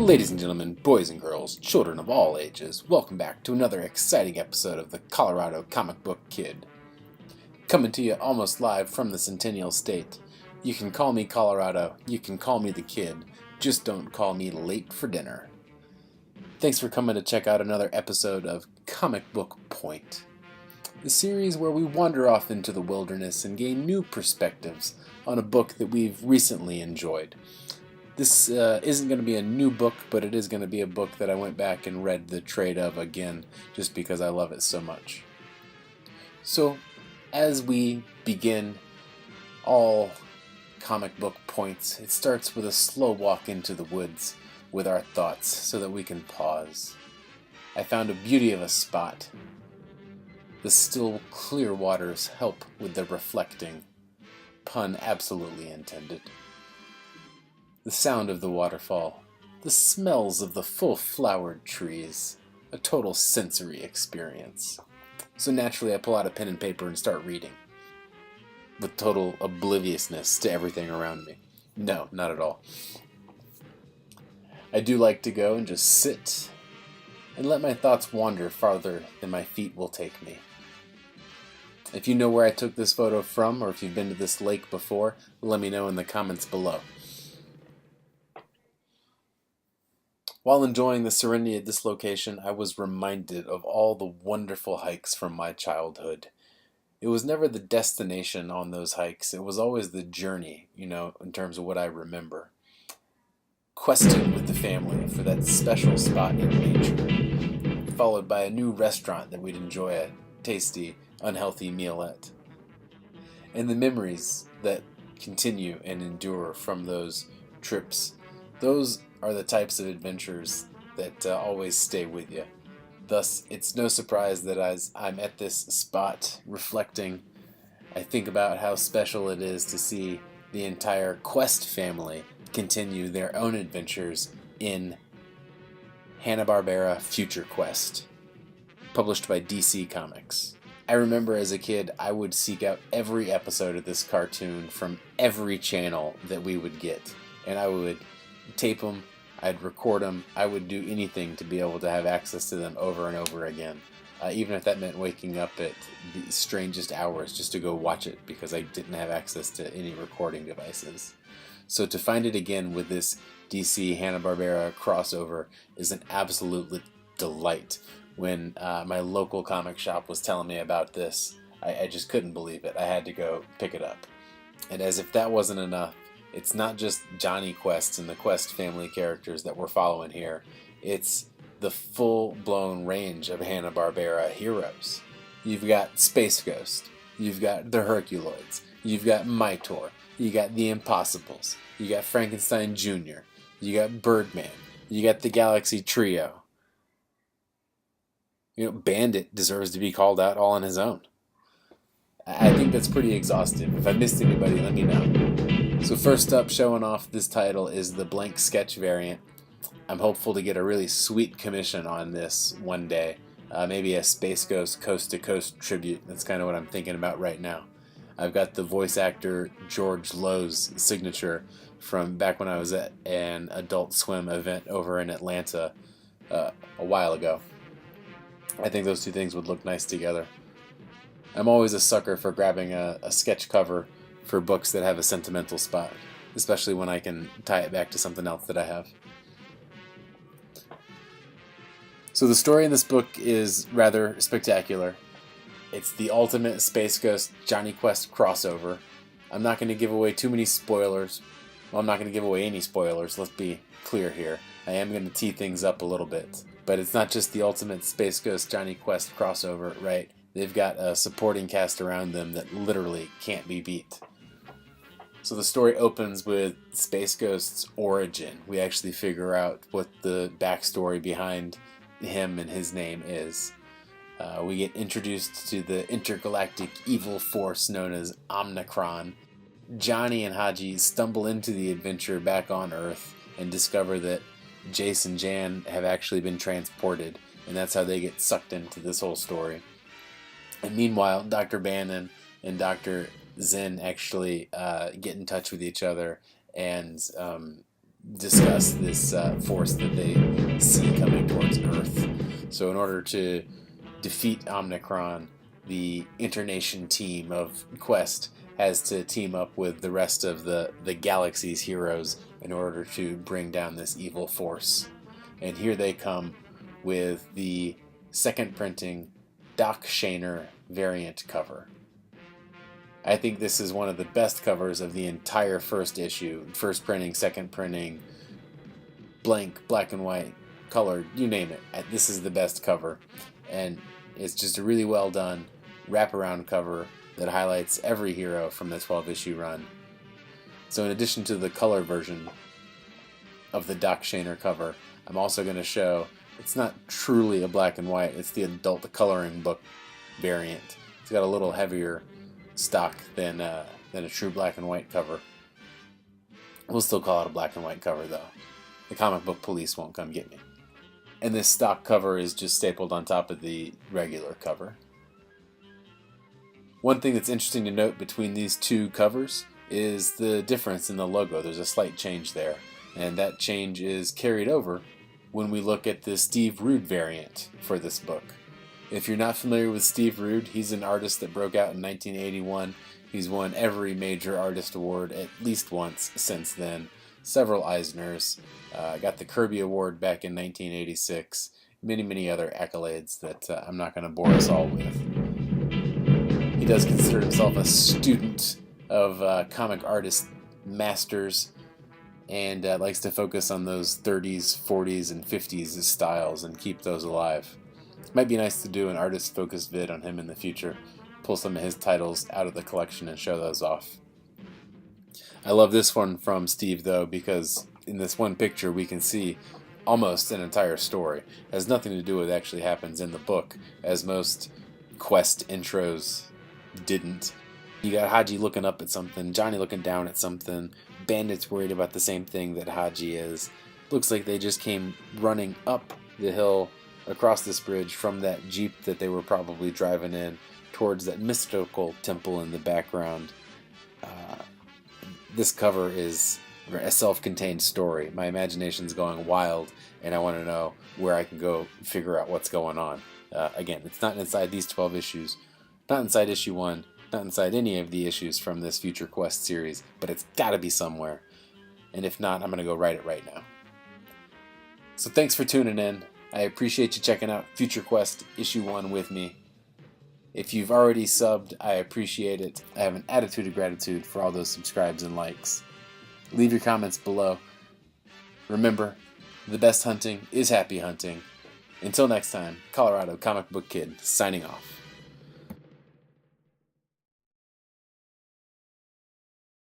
Ladies and gentlemen, boys and girls, children of all ages, welcome back to another exciting episode of the Colorado Comic Book Kid. Coming to you almost live from the Centennial State. You can call me Colorado, you can call me the Kid, just don't call me late for dinner. Thanks for coming to check out another episode of Book Pointe, the series where we wander off into the wilderness and gain new perspectives on a book that we've recently enjoyed. This isn't going to be a new book, but it is going to be a book that I went back and read the trade of again, just because I love it so much. So, as we begin all comic book points, it starts with a slow walk into the woods with our thoughts so that we can pause. I found a beauty of a spot. The still clear waters help with the reflecting. Pun absolutely intended. The sound of the waterfall, the smells of the full-flowered trees, a total sensory experience. So naturally I pull out a pen and paper and start reading, with total obliviousness to everything around me. No, not at all. I do like to go and just sit and let my thoughts wander farther than my feet will take me. If you know where I took this photo from, or if you've been to this lake before, let me know in the comments below. While enjoying the serenity of this location, I was reminded of all the wonderful hikes from my childhood. It was never the destination on those hikes, it was always the journey, in terms of what I remember. Questing with the family for that special spot in nature, followed by a new restaurant that we'd enjoy a tasty, unhealthy meal at. And the memories that continue and endure from those trips, those are the types of adventures that always stay with you. Thus, it's no surprise that as I'm at this spot reflecting, I think about how special it is to see the entire Quest family continue their own adventures in Hanna-Barbera Future Quest, published by DC Comics. I remember as a kid, I would seek out every episode of this cartoon from every channel that we would get, and I would tape them, I'd record them, I would do anything to be able to have access to them over and over again, even if that meant waking up at the strangest hours just to go watch it because I didn't have access to any recording devices. So to find it again with this DC Hanna-Barbera crossover is an absolute delight. When my local comic shop was telling me about this, I just couldn't believe it. I had to go pick it up. And as if that wasn't enough, it's not just Johnny Quest and the Quest family characters that we're following here. It's the full-blown range of Hanna-Barbera heroes. You've got Space Ghost. You've got the Herculoids. You've got Mitor. You got the Impossibles. You got Frankenstein Jr. You got Birdman. You got the Galaxy Trio. Bandit deserves to be called out all on his own. I think that's pretty exhaustive. If I missed anybody, let me know. So first up, showing off this title is the blank sketch variant. I'm hopeful to get a really sweet commission on this one day. Maybe a Space Ghost Coast to Coast tribute. That's kind of what I'm thinking about right now. I've got the voice actor George Lowe's signature from back when I was at an Adult Swim event over in Atlanta a while ago. I think those two things would look nice together. I'm always a sucker for grabbing a sketch cover for books that have a sentimental spot, especially when I can tie it back to something else that I have. So the story in this book is rather spectacular. It's the ultimate Space Ghost Johnny Quest crossover. I'm not going to give away too many spoilers. Well, I'm not going to give away any spoilers, let's be clear here. I am going to tee things up a little bit. But it's not just the ultimate Space Ghost Johnny Quest crossover, right? They've got a supporting cast around them that literally can't be beat. So the story opens with Space Ghost's origin. We actually figure out what the backstory behind him and his name is. We get introduced to the intergalactic evil force known as Omnicron. Johnny and Haji stumble into the adventure back on Earth and discover that Jace and Jan have actually been transported, and that's how they get sucked into this whole story. And meanwhile, Dr. Bannon and Dr. Zen actually get in touch with each other and discuss this force that they see coming towards Earth. So in order to defeat Omicron, the Internation team of Quest has to team up with the rest of the galaxy's heroes in order to bring down this evil force. And here they come with the second printing Doc Shaner variant cover. I think this is one of the best covers of the entire first issue. First printing, second printing, blank, black and white, colored, you name it. This is the best cover. And it's just a really well done wraparound cover that highlights every hero from the 12-issue run. So in addition to the color version of the Doc Shaner cover, I'm also going to show it's not truly a black and white, it's the adult coloring book variant. It's got a little heavier stock than a true black and white cover. We'll still call it a black and white cover though. The comic book police won't come get me. And this stock cover is just stapled on top of the regular cover. One thing that's interesting to note between these two covers is the difference in the logo. There's a slight change there, and that change is carried over when we look at the Steve Rude variant for this book. If you're not familiar with Steve Rude, he's an artist that broke out in 1981. He's won every major artist award at least once since then. Several Eisners. Got the Kirby Award back in 1986. Many other accolades that I'm not going to bore us all with. He does consider himself a student of comic artist masters and likes to focus on those 30s, 40s, and 50s styles and keep those alive. Might be nice to do an artist-focused vid on him in the future. Pull some of his titles out of the collection and show those off. I love this one from Steve, though, because in this one picture we can see almost an entire story. It has nothing to do with what actually happens in the book, as most Quest intros didn't. You got Haji looking up at something, Johnny looking down at something, Bandit's worried about the same thing that Haji is. Looks like they just came running up the hill across this bridge from that Jeep that they were probably driving in towards that mystical temple in the background. This cover is a self-contained story. My imagination's going wild, and I want to know where I can go figure out what's going on. Again, it's not inside these 12 issues, not inside issue 1, not inside any of the issues from this Future Quest series, but it's got to be somewhere. And if not, I'm going to go write it right now. So thanks for tuning in. I appreciate you checking out Future Quest issue 1 with me. If you've already subbed, I appreciate it. I have an attitude of gratitude for all those subscribes and likes. Leave your comments below. Remember, the best hunting is happy hunting. Until next time, Colorado Comic Book Kid signing off.